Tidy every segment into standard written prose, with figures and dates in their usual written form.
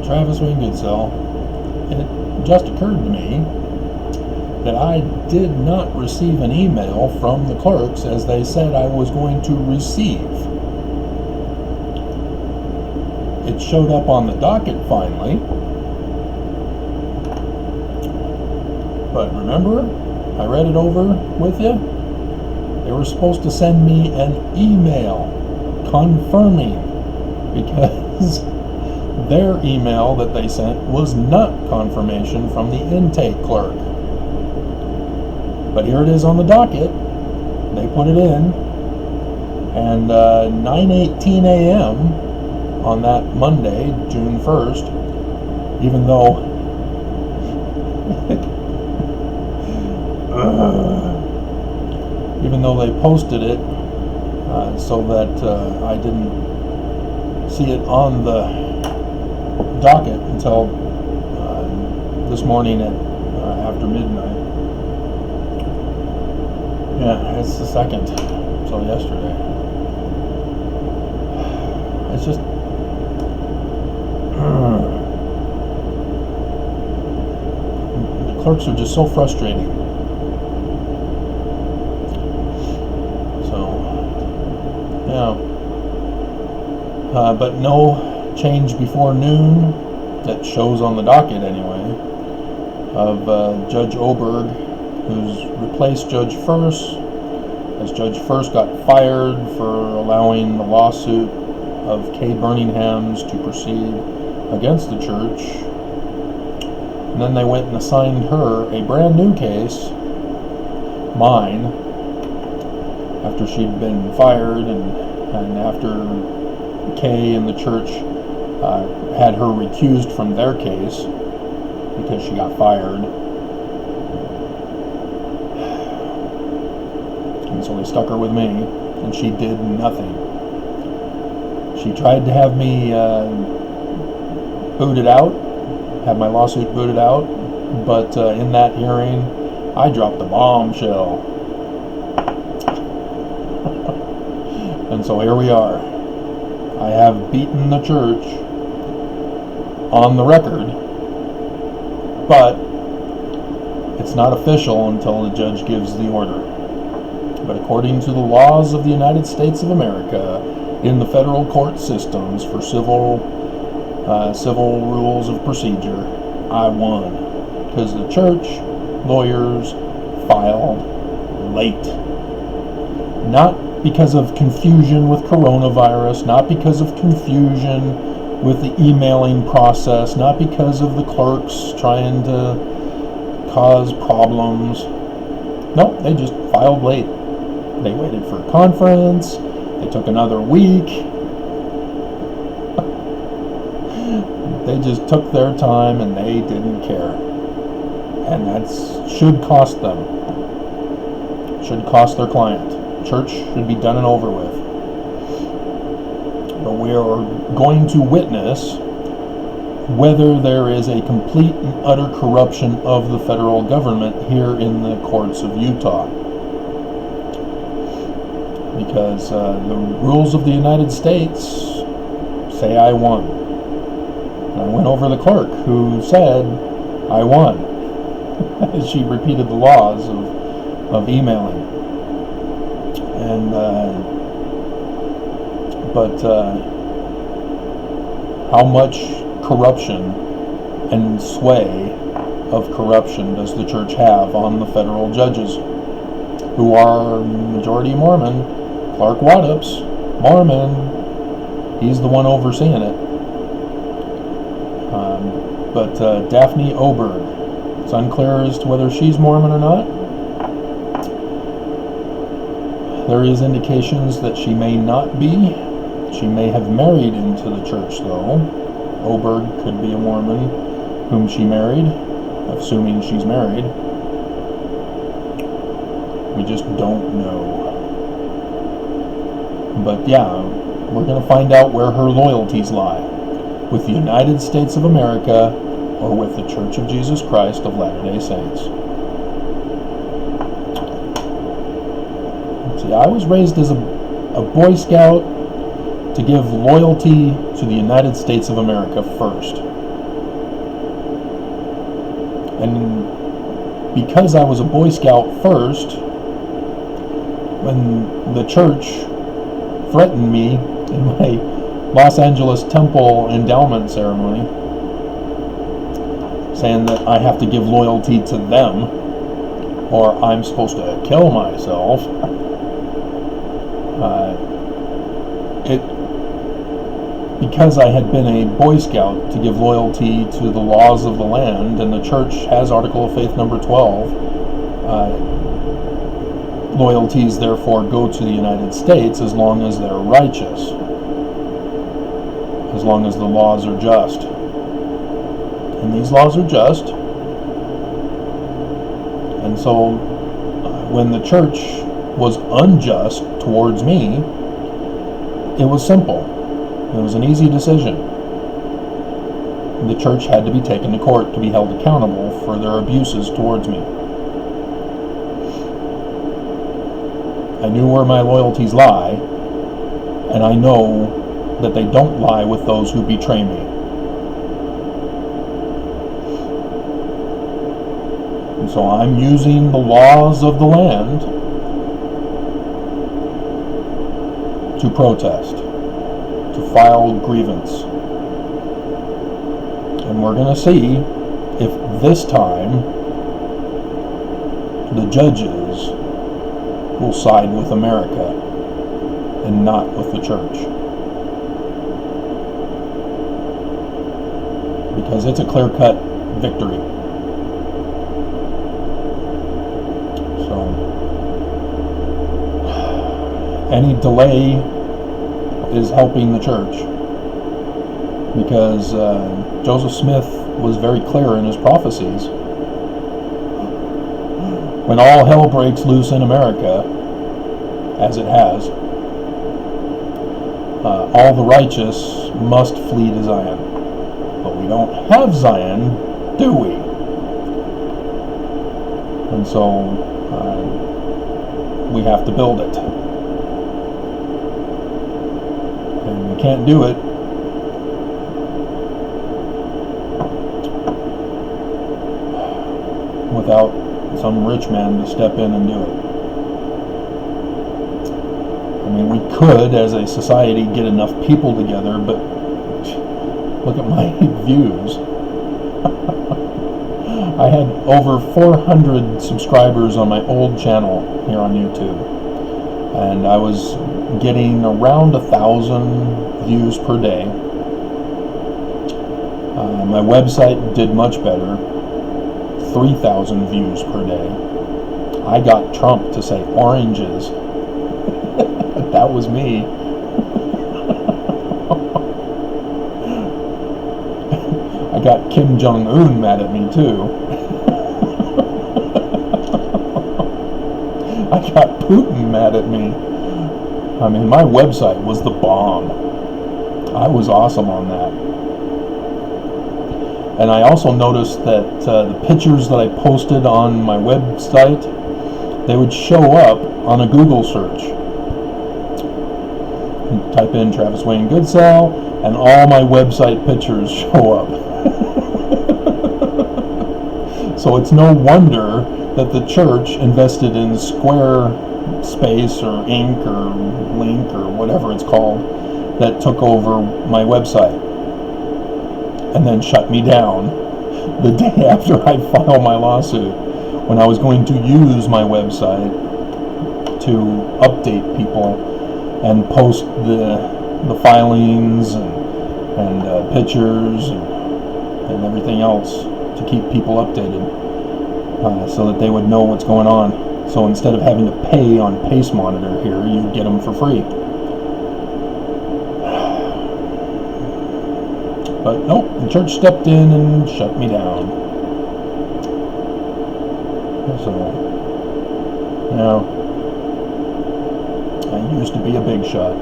Travis Wingoodsell, it just occurred to me that I did not receive an email from the clerks as they said I was going to receive. It showed up on the docket finally, but remember, I read it over with you? They were supposed to send me an email confirming, because their email that they sent was not confirmation from the intake clerk. But here it is on the docket. They put it in, and 9:18 a.m. on that Monday, June 1st, even though they posted it so that I didn't see it on the docket until this morning at after midnight. Yeah, it's the 2nd, so yesterday. It's just the clerks are just so frustrating. So, yeah. But no change before noon, that shows on the docket anyway, of Judge Oberg, who's replaced Judge First, as Judge First got fired for allowing the lawsuit of Kay Burningham's to proceed against the church. And then they went and assigned her a brand new case, mine, after she'd been fired and after Kay and the church had her recused from their case because she got fired. And so they stuck her with me, and she did nothing. She tried to have me booted out, have my lawsuit booted out, but in that hearing, I dropped a bombshell. And so here we are. I have beaten the church on the record, but it's not official until the judge gives the order. But according to the laws of the United States of America, in the federal court systems for civil rules of procedure, I won, because the church lawyers filed late. Not because of confusion with coronavirus, not because of confusion with the emailing process, not because of the clerks trying to cause problems. Nope, they just filed late. They waited for a conference. They took another week. They just took their time and they didn't care. And that should cost them. Should cost their client. Church should be done and over with. But we are going to witness whether there is a complete and utter corruption of the federal government here in the courts of Utah. Because the rules of the United States say I won. And I went over the clerk who said I won. As she repeated the laws of emailing. And but how much corruption and sway of corruption does the church have on the federal judges, who are majority Mormon? Clark Waddups, Mormon, he's the one overseeing it. But Daphne Oberg, it's unclear as to whether she's Mormon or not. There is indications that she may not be. She may have married into the church, though. Oberg could be a Mormon whom she married, assuming she's married. We just don't know. But yeah, we're going to find out where her loyalties lie. With the United States of America or with the Church of Jesus Christ of Latter-day Saints. See, I was raised as a Boy Scout to give loyalty to the United States of America first. And because I was a Boy Scout first, when the church threatened me in my Los Angeles Temple endowment ceremony, saying that I have to give loyalty to them or I'm supposed to kill myself, because I had been a Boy Scout to give loyalty to the laws of the land, and the church has Article of Faith number 12, loyalties therefore go to the United States as long as they're righteous, as long as the laws are just. And these laws are just. And so when the church was unjust towards me, it was simple. It was an easy decision. The church had to be taken to court to be held accountable for their abuses towards me. I knew where my loyalties lie, and I know that they don't lie with those who betray me. And so I'm using the laws of the land to protest, to file grievance. And we're going to see if this time the judges will side with America and not with the church. Because it's a clear-cut victory. So, any delay is helping the church, because Joseph Smith was very clear in his prophecies. When all hell breaks loose in America, as it has, all the righteous must flee to Zion. But we don't have Zion, do we? And so we have to build it. And we can't do it without some rich man to step in and do it. I mean, we could, as a society, get enough people together, but look at my views. I had over 400 subscribers on my old channel here on YouTube, and I was getting around 1,000 views per day. My website did much better, 3,000 views per day. I got Trump to say oranges. That was me. I got Kim Jong-un mad at me too. I got Putin mad at me. I mean, my website was the bomb. I was awesome on that. And I also noticed that the pictures that I posted on my website, they would show up on a Google search. You type in Travis Wayne Goodsell, and all my website pictures show up. So it's no wonder that the church invested in Squarespace or Inc. or Link or whatever it's called that took over my website and then shut me down the day after I filed my lawsuit, when I was going to use my website to update people and post the filings and pictures and everything else to keep people updated, so that they would know what's going on. So instead of having to pay on Pace Monitor here, you get them for free. But nope, the church stepped in and shut me down. So, I used to be a big shot.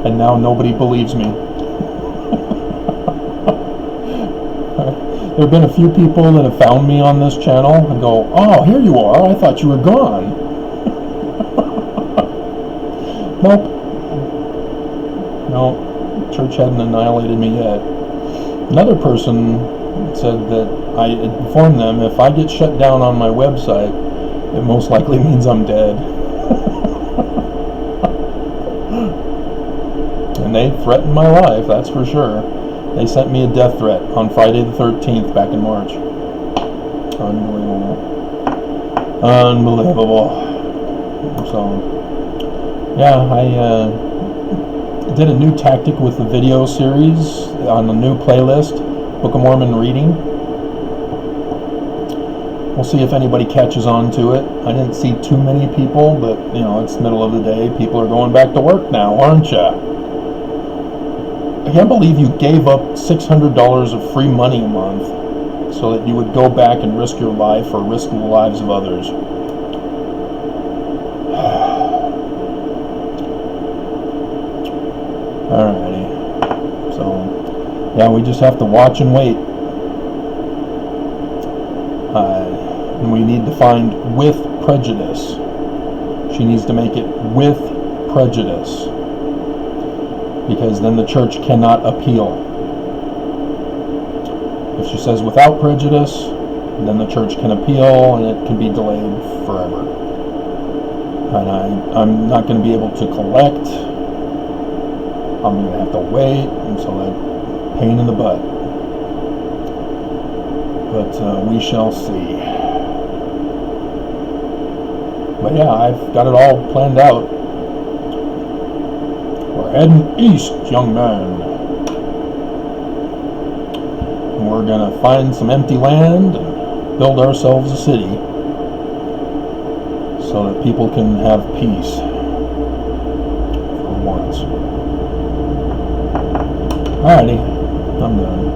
And now nobody believes me. There have been a few people that have found me on this channel and go, "Oh, here you are, I thought you were gone." Nope. No, church hadn't annihilated me yet. Another person said that I informed them if I get shut down on my website, it most likely means I'm dead. And they threatened my life, that's for sure. They sent me a death threat on Friday the 13th back in March. Unbelievable. Unbelievable. So, yeah, I did a new tactic with the video series on the new playlist, Book of Mormon reading. We'll see if anybody catches on to it. I didn't see too many people, but you know, it's middle of the day. People are going back to work now, aren't ya? I can't believe you gave up $600 of free money a month so that you would go back and risk your life or risk the lives of others. Alrighty. So, yeah, we just have to watch and wait. And we need to find with prejudice. She needs to make it with prejudice, because then the church cannot appeal. If she says without prejudice, then the church can appeal and it can be delayed forever. And I'm not going to be able to collect. I'm going to have to wait, and so that pain in the butt. But we shall see. But yeah, I've got it all planned out. We're heading east, young man. We're going to find some empty land and build ourselves a city so that people can have peace for once. Alrighty, I'm done.